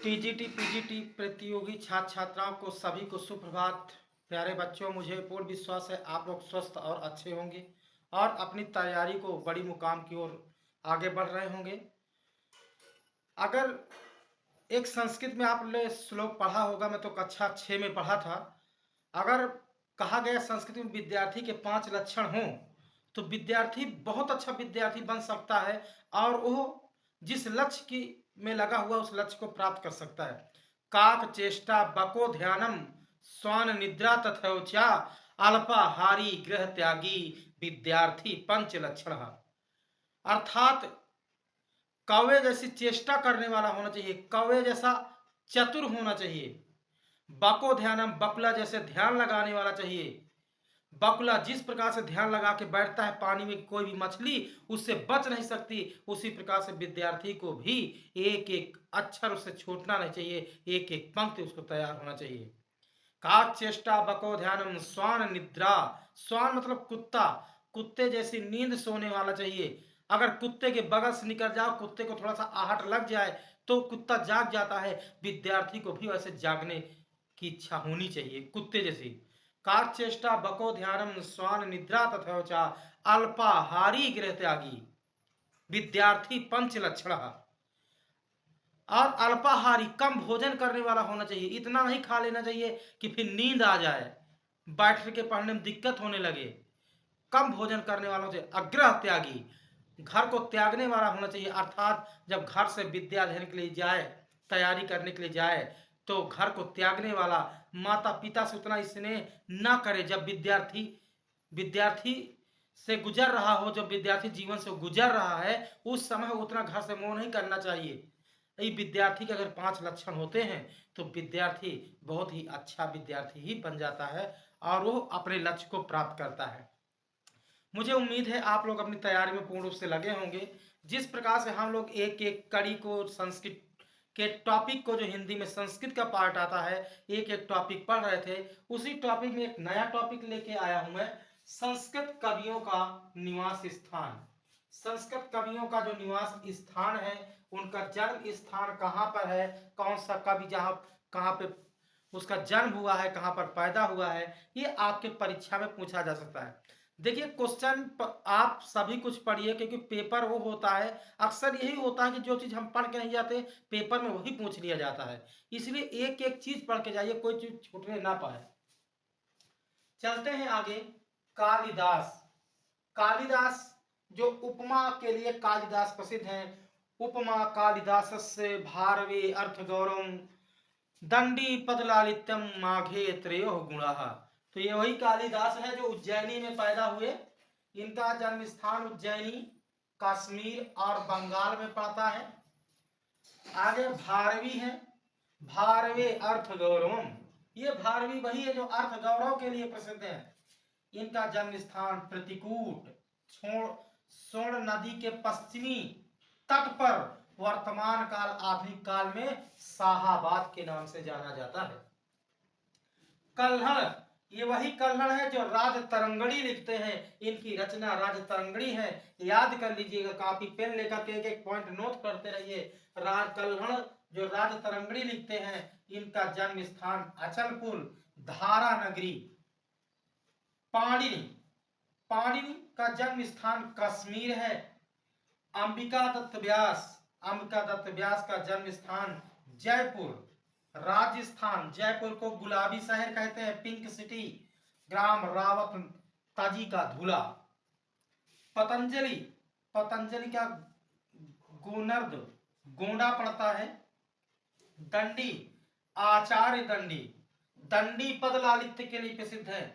PGT प्रतियोगी छात्र छात्राओं को सभी को सुप्रभात। प्यारे बच्चों, मुझे पूर्ण विश्वास है आप लोग स्वस्थ और अच्छे होंगे और अपनी तैयारी को बड़ी मुकाम की ओर आगे बढ़ रहे होंगे। अगर एक संस्कृत में आपने श्लोक पढ़ा होगा, मैं तो कक्षा 6 में पढ़ा था। अगर कहा गया संस्कृत में विद्यार्थी के 5 लक्षण हों तो विद्यार्थी बहुत अच्छा विद्यार्थी बन सकता है और वो जिस लक्ष्य की में लगा हुआ उस लक्ष्य को प्राप्त कर सकता है। काक चेष्टा बको ध्यानम स्वान निद्रा तथोचा अल्पाहारी गृह त्यागी विद्यार्थी पंच लक्षण। अर्थात कौवे जैसी चेष्टा करने वाला होना चाहिए, कौवे जैसा चतुर होना चाहिए। बको ध्यानम बकुला जैसे ध्यान लगाने वाला चाहिए। बकुला जिस प्रकार से ध्यान लगा के बैठता है पानी में, कोई भी मछली उससे बच नहीं सकती, उसी प्रकार से विद्यार्थी को भी एक एक अक्षर उससे छूटना नहीं चाहिए, एक एक पंक्ति उसको तैयार होना चाहिए। काक चेष्टा बको ध्यानम स्वान निद्रा। स्वान मतलब कुत्ता, कुत्ते जैसी नींद सोने वाला चाहिए। अगर कुत्ते के बगल से निकल जाओ, कुत्ते को थोड़ा सा आहट लग जाए तो कुत्ता जाग जाता है। विद्यार्थी को भी वैसे जागने की इच्छा होनी चाहिए कुत्ते जैसी। काक चेष्टा बको ध्यानम स्वान निद्रा तथोचा अल्पाहारी गृह त्यागी विद्यार्थी पंच लक्षण। और अल्पाहारी कम भोजन करने वाला होना चाहिए। इतना नहीं खा लेना चाहिए कि फिर नींद आ जाए, बैठ के पढ़ने में दिक्कत होने लगे। कम भोजन करने वाला होना चाहिए। अग्रह त्यागी, घर को त्यागने वाला होना चाहिए। अर्थात जब घर से विद्या अध्ययन के लिए जाए, तैयारी करने के लिए जाए तो घर को त्यागने वाला, माता पिता से उतना स्नेह ना करे। जब विद्यार्थी से गुजर रहा हो, जब विद्यार्थी जीवन से गुजर रहा है, उस समय उतना घर से मोह नहीं करना चाहिए। विद्यार्थी के अगर 5 लक्षण होते हैं तो विद्यार्थी बहुत ही अच्छा विद्यार्थी ही बन जाता है और वो अपने लक्ष्य को प्राप्त करता है। मुझे उम्मीद है आप लोग अपनी तैयारी में पूर्ण रूप से लगे होंगे। जिस प्रकार से हम लोग एक एक कड़ी को, संस्कृत के टॉपिक को, जो हिंदी में संस्कृत का पार्ट आता है, एक एक टॉपिक पढ़ रहे थे, उसी टॉपिक में एक नया टॉपिक लेके आया हूं मैं, संस्कृत कवियों का निवास स्थान। संस्कृत कवियों का जो निवास स्थान है, उनका जन्म स्थान कहाँ पर है, कौन सा कवि जहाँ कहाँ पे उसका जन्म हुआ है, कहाँ पर पैदा हुआ है, ये आपके परीक्षा में पूछा जा सकता है। देखिए क्वेश्चन आप सभी कुछ पढ़िए, क्योंकि पेपर वो होता है, अक्सर यही होता है कि जो चीज हम पढ़ के नहीं जाते पेपर में वही पूछ लिया जाता है। इसलिए एक एक चीज पढ़ के जाइए, कोई चीज छूटने ना पाए। चलते हैं आगे। कालिदास। कालिदास जो उपमा के लिए कालिदास प्रसिद्ध हैं। उपमा कालिदास से भारवे अर्थ गौरव दंडी पदलालित्यम माघे त्रयो गुणा। तो ये वही कालिदास है जो उज्जैनी में पैदा हुए। इनका जन्म स्थान उज्जैनी, कश्मीर और बंगाल में पड़ता है। आगे भारवी है, भारवे अर्थ गौरवम। ये भारवी वही है जो अर्थ गौरव के लिए प्रसिद्ध है। इनका जन्म स्थान प्रतिकूट, स्वर्ण नदी के पश्चिमी तट पर, वर्तमान काल आधुनिक काल में शाहाबाद के नाम से जाना जाता है। कल्हड़, ये वही कल्हड़ है जो राजतरंगड़ी लिखते हैं। इनकी रचना राजतरंगड़ी है। याद कर लीजिएगा, कॉपी पेन लेकर के एक एक पॉइंट नोट करते रहिए। कल्हड़ जो राजतरंगड़ी लिखते हैं, इनका जन्म स्थान अचलपुर, धारा नगरी। पाणिनि, पाणिनि का जन्म स्थान कश्मीर है। अंबिका दत्त व्यास, अंबिका दत्त व्यास का जन्म स्थान जयपुर, राजस्थान। जयपुर को गुलाबी शहर कहते हैं, पिंक सिटी। ग्राम रावत ताजी का धूला। पतंजलि, पतंजलि का गोनर्द, गोंडा पड़ता है। दंडी, आचार्य दंडी, दंडी पद लालित्य के लिए प्रसिद्ध है।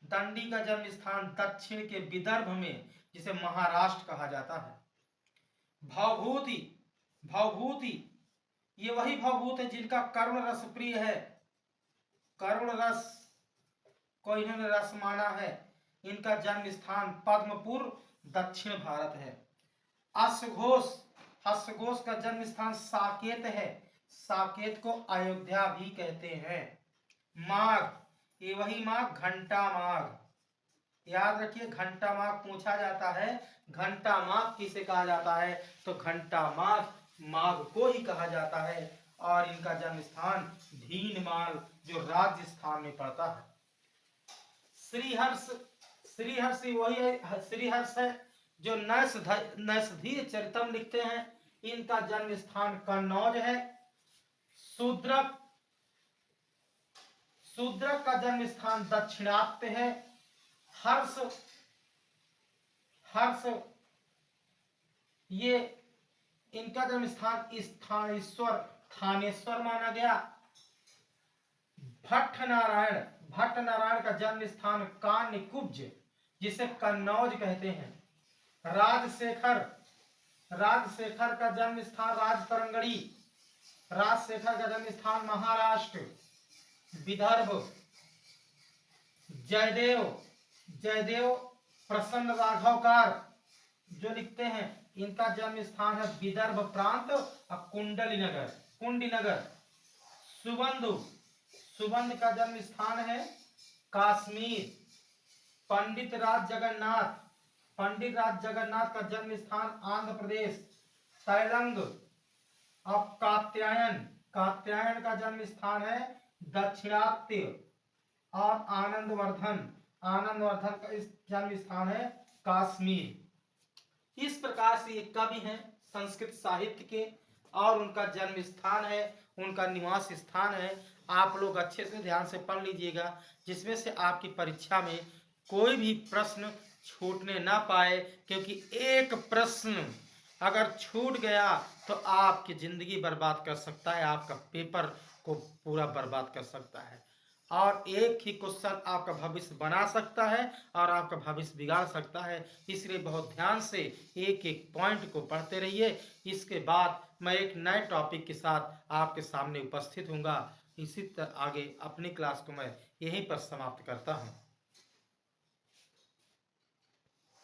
दंडी का जन्म स्थान दक्षिण के विदर्भ में, जिसे महाराष्ट्र कहा जाता है। भवभूति, भवभूति ये वही भवभूत है जिनका करुण रस प्रिय है। करुण रस को इन्होंने रस माना है। इनका जन्म स्थान पद्मपुर, दक्षिण भारत है। अश्वघोष, अश्वघोष का जन्म स्थान साकेत है। साकेत को अयोध्या भी कहते हैं। माघ, ये वही माघ, घंटा माघ। याद रखिए, घंटा माघ पूछा जाता है। घंटा माघ किसे कहा जाता है, तो घंटा माघ माघ को ही कहा जाता है। और इनका जन्म स्थान भीनमाल जो राजस्थान में पड़ता है। श्रीहर्ष, श्रीहर्ष वही है, श्रीहर्ष है जो नैषधीय चरितम लिखते हैं। इनका जन्म स्थान कन्नौज है। शूद्रक, शूद्रक का जन्म स्थान दक्षिणात्य है। हर्ष, हर्ष ये इनका जन्म स्थान स्थानेश्वर, थानेश्वर माना गया। भट्ट नारायण, भट्ट नारायण का जन्म स्थान कान्यकुब्ज जिसे कन्नौज कहते हैं। राजशेखर, राजशेखर का जन्म स्थान राजतरंगड़ी, राजशेखर का जन्म स्थान महाराष्ट्र विदर्भ। जयदेव, जयदेव प्रसन्न राघवकार जो लिखते हैं, इनका जन्म स्थान है विदर्भ प्रांत और कुंडलीनगर, कुंडीनगर। सुबंधु, सुबंध का जन्म स्थान है काश्मीर। पंडित राज जगन्नाथ, पंडित राज जगन्नाथ का जन्म स्थान आंध्र प्रदेश तैलंग। और कात्यायन, कात्यायन का जन्म स्थान है दक्षिणात्य। और आनंदवर्धन, आनंदवर्धन का इस जन्म स्थान है कश्मीर। इस प्रकार से ये कवि हैं संस्कृत साहित्य के, और उनका जन्म स्थान है, उनका निवास स्थान है। आप लोग अच्छे से ध्यान से पढ़ लीजिएगा, जिसमें से आपकी परीक्षा में कोई भी प्रश्न छूटने ना पाए, क्योंकि एक प्रश्न अगर छूट गया तो आपकी जिंदगी बर्बाद कर सकता है, आपका पेपर को पूरा बर्बाद कर सकता है। और एक ही क्वेश्चन आपका भविष्य बना सकता है और आपका भविष्य बिगाड़ सकता है। इसलिए बहुत ध्यान से एक एक पॉइंट को पढ़ते रहिए। इसके बाद मैं एक नए टॉपिक के साथ आपके सामने उपस्थित हूँगा। इसी तरह आगे अपनी क्लास को मैं यहीं पर समाप्त करता हूँ।